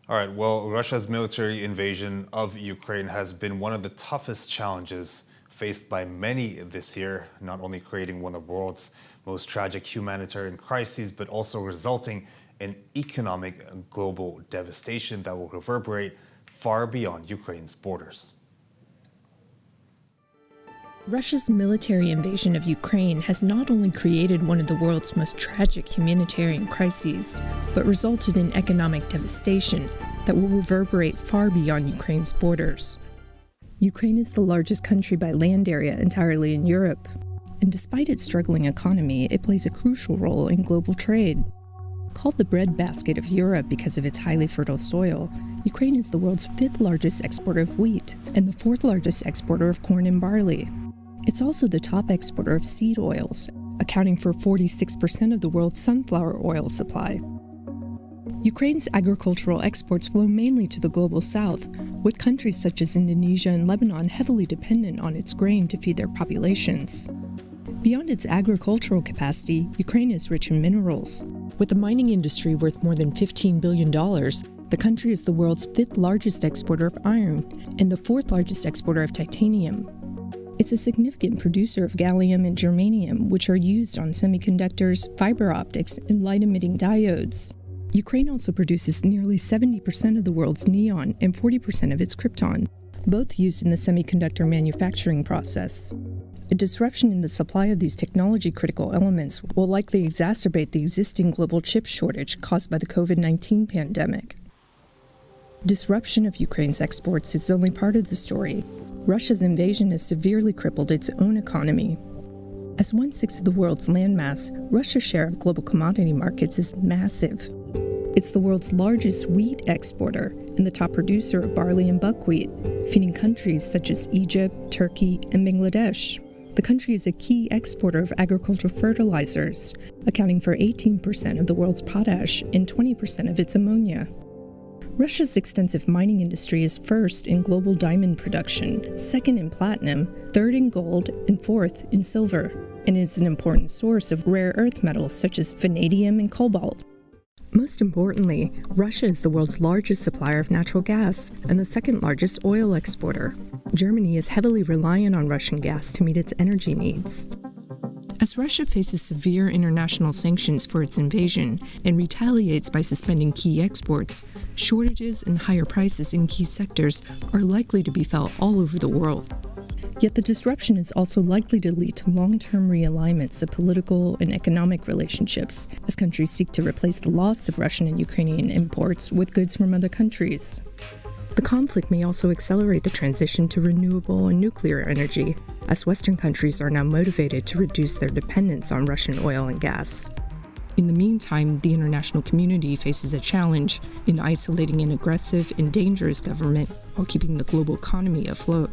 All right, well, Russia's military invasion of Ukraine has been one of the toughest challenges faced by many this year, not only creating one of the world's most tragic humanitarian crises, but also resulting in economic global devastation that will reverberate far beyond Ukraine's borders. Russia's military invasion of Ukraine has not only created one of the world's most tragic humanitarian crises, but resulted in economic devastation that will reverberate far beyond Ukraine's borders. Ukraine is the largest country by land area entirely in Europe, and despite its struggling economy, it plays a crucial role in global trade. Called the breadbasket of Europe because of its highly fertile soil, Ukraine is the world's fifth largest exporter of wheat and the fourth largest exporter of corn and barley. It's also the top exporter of seed oils, accounting for 46% of the world's sunflower oil supply. Ukraine's agricultural exports flow mainly to the global south, with countries such as Indonesia and Lebanon heavily dependent on its grain to feed their populations. Beyond its agricultural capacity, Ukraine is rich in minerals. With the mining industry worth more than $15 billion, the country is the world's fifth largest exporter of iron and the fourth largest exporter of titanium. It's a significant producer of gallium and germanium, which are used on semiconductors, fiber optics, and light-emitting diodes. Ukraine also produces nearly 70% of the world's neon and 40% of its krypton, both used in the semiconductor manufacturing process. A disruption in the supply of these technology-critical elements will likely exacerbate the existing global chip shortage caused by the COVID-19 pandemic. Disruption of Ukraine's exports is only part of the story. Russia's invasion has severely crippled its own economy. As 1/6 of the world's landmass, Russia's share of global commodity markets is massive. It's the world's largest wheat exporter and the top producer of barley and buckwheat, feeding countries such as Egypt, Turkey, and Bangladesh. The country is a key exporter of agricultural fertilizers, accounting for 18% of the world's potash and 20% of its ammonia. Russia's extensive mining industry is first in global diamond production, second in platinum, third in gold, and fourth in silver, and is an important source of rare earth metals such as vanadium and cobalt. Most importantly, Russia is the world's largest supplier of natural gas and the second largest oil exporter. Germany is heavily reliant on Russian gas to meet its energy needs. As Russia faces severe international sanctions for its invasion and retaliates by suspending key exports, shortages and higher prices in key sectors are likely to be felt all over the world. Yet the disruption is also likely to lead to long-term realignments of political and economic relationships as countries seek to replace the loss of Russian and Ukrainian imports with goods from other countries. The conflict may also accelerate the transition to renewable and nuclear energy, as Western countries are now motivated to reduce their dependence on Russian oil and gas. In the meantime, the international community faces a challenge in isolating an aggressive and dangerous government while keeping the global economy afloat.